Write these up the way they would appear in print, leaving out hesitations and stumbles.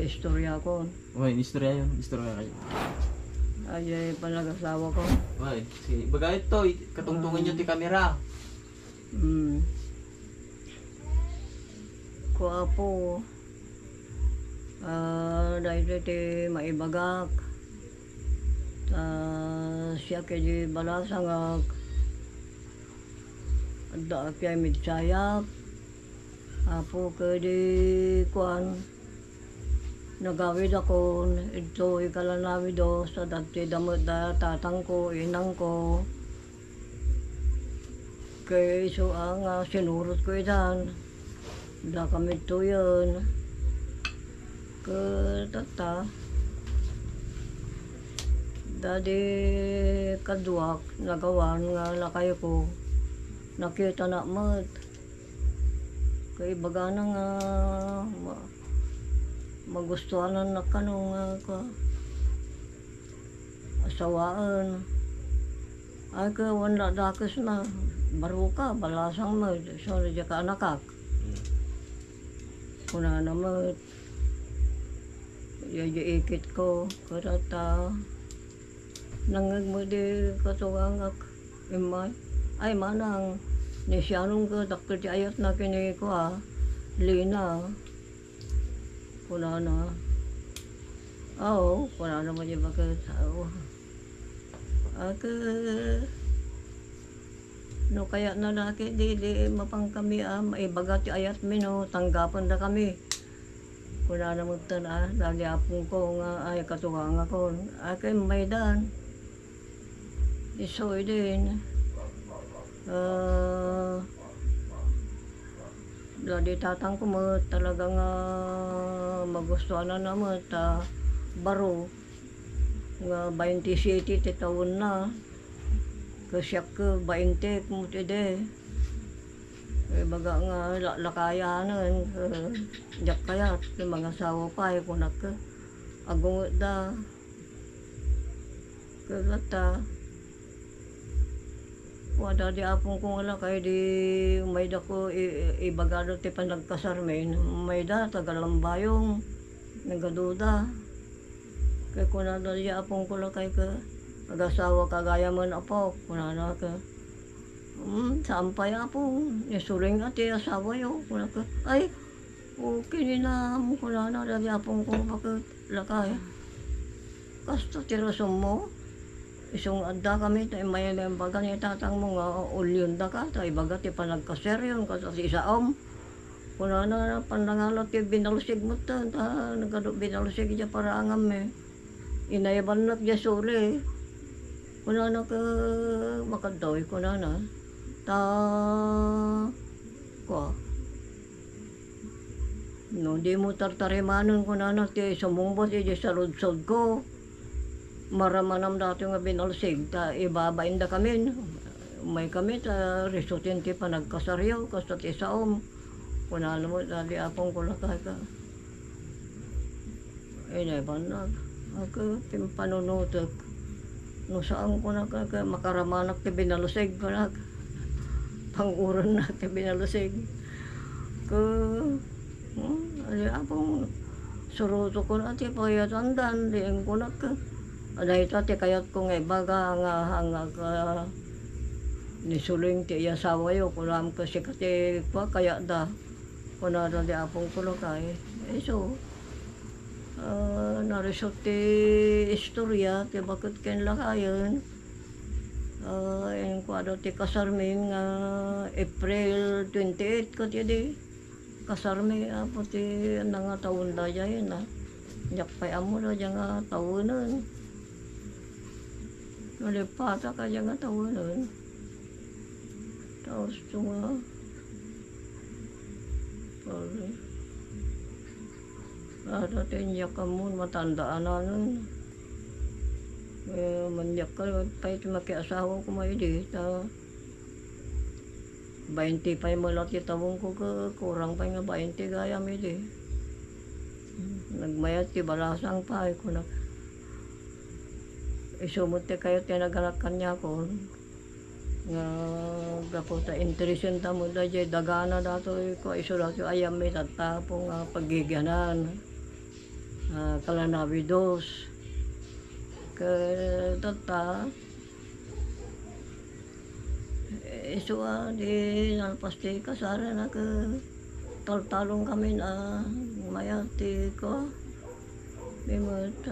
istorya ko. Uy, istorya yun. Istorya kayo. Ay, panag-asawa ko. Uy, sige. Baga ito, katungtungan nyo ti kamera. Kuha po. Dahil iti maibagak. Siya kaya balasangak. Ada kaya mitsayak. Apo kaya kuhan. Nagawid ako, ito ikalanamido sa dati damot da tatang ko, inang ko. Kaya iso ang sinurot ko itan. Da kami ito yun. Tata. Dadi kaduak, nagawan nga lakay ko. Nakita na mat. Kaya baga na nga magustuhan na kanong asawaan. Ay ka wala dakas na baro ka, balasang mo. So, nadya ka anakak. Kuna na mo. Ikit ko. Karata. Nangag mo di katungangak. Imay. Ay manang. Nisyanong ka. Dakto di ayat na kini ko Lina. Kuna na. Oo. Kuna na mo di bakit. No kaya na laki di mapang kami maibaga ti ayat mi no tanggapan na kami. Kuna na mo tana dali apong ko nga ay katunganga ko. Kay maydan. Isoy din. Dali tatang ko mo talagang magustuhan na naman baro. Nga 27 ti taon na. Kasyak ko 20 kung tide. Baga nga lakayanan. Diyak kayat. Yung mga asawa pa kunak ka. Agungot da. Kagata. Wada di apong kung wala kaya di umayda ko ibagado ti panagkasarmin. Umayda tagalambayong. Nagaduda. Kaya kung na di apong ko lang kaya ka. Mag-asawa kagaya mo na po. Kung na ka. Sampay apong. Isuring ati asawa yun. Kung na ka. Ay. Okay na mo. Kung na di apong ko bakit lakay. Kasto tirasom mo. Isong adda kami, may baga ni tatang mo nga ulyon da ka, ibaga ti panagkaseryon ka sa isaom. Kung na pandangalot ti binalusig mo ta, binalusig dya para angam inayaban na dya suli. Kung na ka makadoy, kung na kwa. No, di mo tartarimanon kung na ti sumumbot di sa ludsod ko. Maramanam dati nga binalsig, ibabain da kami. May kami, risutin ti panagkasaryaw, kasat isaom. Kunalo mo, dali apong kulakay ka. Inaban na, ako pimpanunutok. No saan ko na makaramanak ti binalsig ko na. Panguran na ti binalsig. Dali apong suruto ko na ti payatandan, diyan ko na ka. Dahil ito, kayat ko nga ibaga nga nisuling ti iasawa yun. Kulam kasi kati pa kaya da. Kung na di apong kulokay. So, narisot ti istorya, ti bakit ken lakayan. Yung kwado ti kasarming April 28 kati di. Kasarmi apo ti nga taon da yun Yak pa'y amo na dyan nga taon nun. Nalipata ka dyan nga taon nun. Tapos ito nga. Ada tinyak ka mo, matandaan na nun. Manyak ka, pa'y makiasawa ko may di. 20 pa'y malat itawang ko kurang pa'y nga 20 gaya may di. Nagmayat ti balasang pa ko na isumot ti kayo tinaganakan niya ko nga gaputa interesyon ta mo da jay dagana dato ko iso dato ayam may tatapong paggiganan kalanabidos. Ke tata isua di nalpasti kasara na ke taltalong kami na mayati ko. Bimot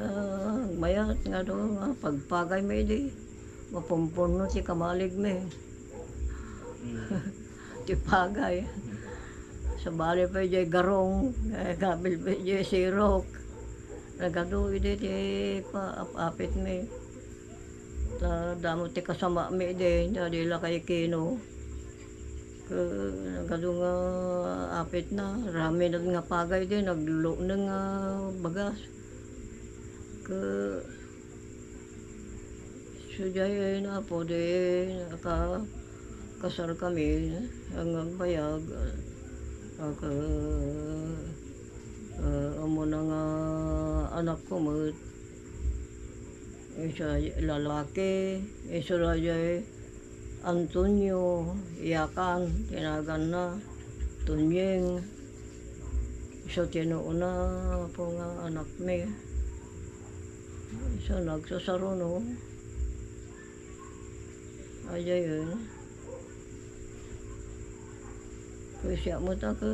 mayat nga do pagpagay may di mapumpuno si kamalig me. Ti pagay. Sa bali pa jay garong, gabil pa jay sirok. Nagado ide ti apit me. Ta damo ti kasama me de, dila kay kino. Nagado nga apit na, rami na nga pagay de, naglulo na nga bagas. So jay na po de, kasar kami, ang bayag. Amo na nga anak ko mo. Isa lalaki, isa raya Antonio, Iyakan, tinagan na, Tunyeng. Isa tinuuna po nga anak me. Isa nagsasaro no. Aja yun. Kaya siya mo ta ka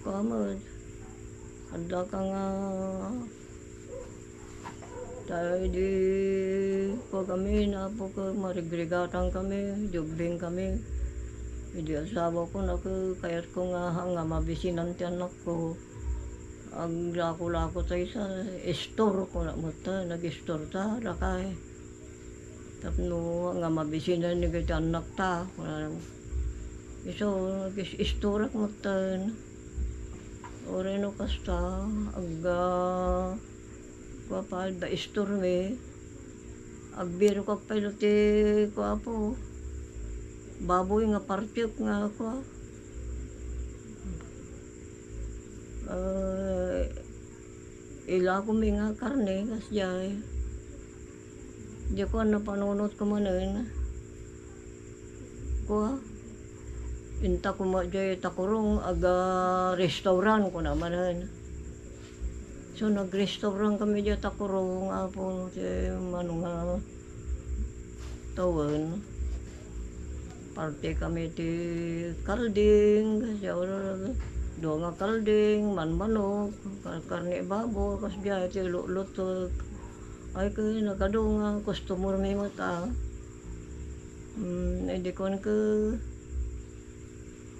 kamad. Handa ka nga tayo di po kami na po ka marigrigatan kami, jubbing kami. Hindi asawa ko na kayat ko nga mabisinan ti anak ko. Ang lako-lako tayo sa store ko na mo ta, nag-store ta, rakay. Tapno nga mabisinan ni kaya anak ta. Iso istorak mo ta. Oreno kasta, agga kapal da store me. Agbiro ka pa ti ko baboy nga partyok nga ako. Ila ko may nga karne kasjay. Di ko napanunod ko manin. Ko inta ko jay takurong aga restaurant ko naman. So nag-restaurant kami jay takurong apo ti manunga tawen. Parte kami ti kalding kasi do nga kalding, manok, karne babo, kas biya ti lutok. Ay ko nakado nga customer may mata. Hindi ko na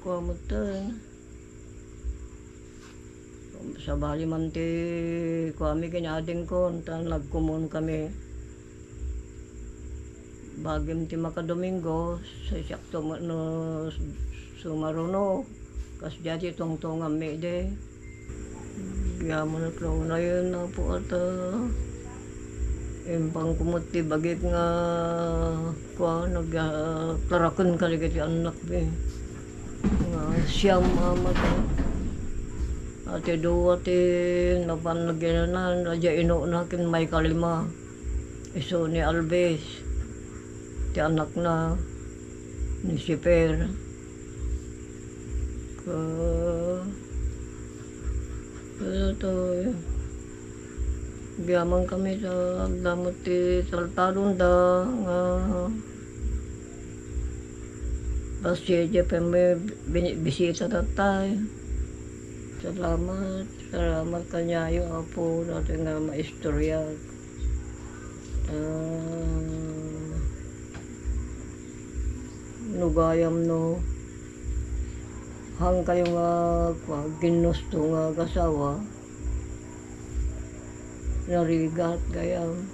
kuamutan. Sa bali man ti kami kanyading ko, nagkumon kami. Bagim ti makadomingo, sa sakto no sumaruno. Kas dati tong-tong ami de. Gyaman at lang na yun na po at impang kumuti bagit nga nagklarakon kaligat yung anak be. Siyam mata. Ate do ate napanagyan na radya ino na kin may kalima. Iso ni Alves. Ti anak na ni Siper. Ito, biyaman kami sa damot ti saltalon da nga basya pa may bisita tatay. Salamat kanyayo apo natin nga maistorya. Nugayam no. Hang kayo nga ginusto nga kasawa. Narigat gayam.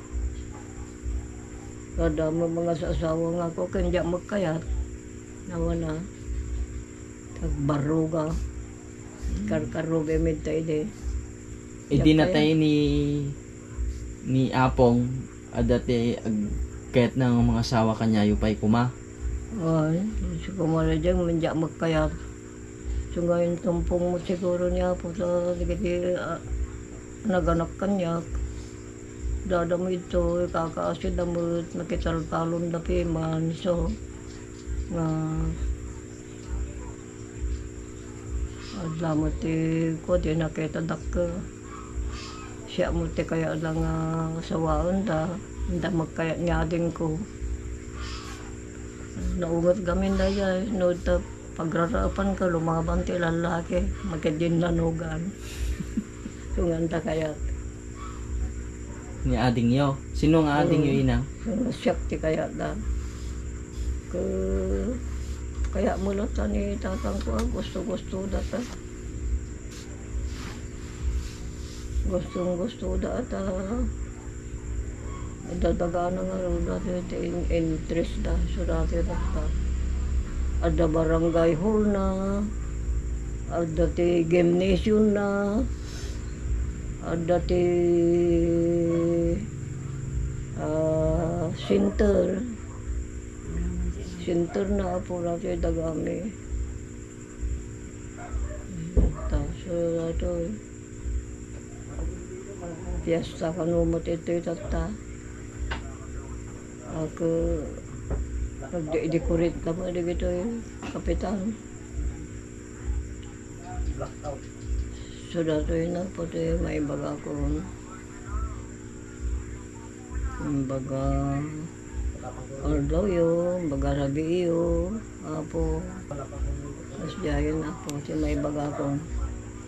Kada mga sasawa nga ko kanya magkayat. Nawana. Tagbaro ka. Karkaro bemid tayo de. Hindi na tayo ni Apong adati kahit ng mga sawa kanya yung pa'y kuma. Ay, si kumala dyan, mandya magkayat. So ngayon tumpong mo siguro niya po sa ligati naganak kanyak. Dadamo ito, kakaasid damot, nakitaltalon na piman. So, adlamot ko, di nakita dak siya mo te kaya lang sawaon da. Hindi magkaya niya din ko. Naungot kami na yan. No, pagrarapan ka, lumaban ti lalaki. Magkadin lanugan. Sunganda kaya. Ni ading yo. Sino nga ading yo ina? Siyak ti kaya da. Kaya mula ni tatang ko, gusto-gusto data. Gustong-gusto data. Dadaga na nga rin dati interest da. So dati data. Ada barangay hall na. Ada ti gymnasium na. Ada ti center na po natin dagami. So ito fiesta kanumot ito tata. Ako nag-decorate naman dito kapitan. So dato yun na po ito may baga ko. Baga Ordoyo, baga Rabiyo, apo. Mas diyan na po ito may baga ko.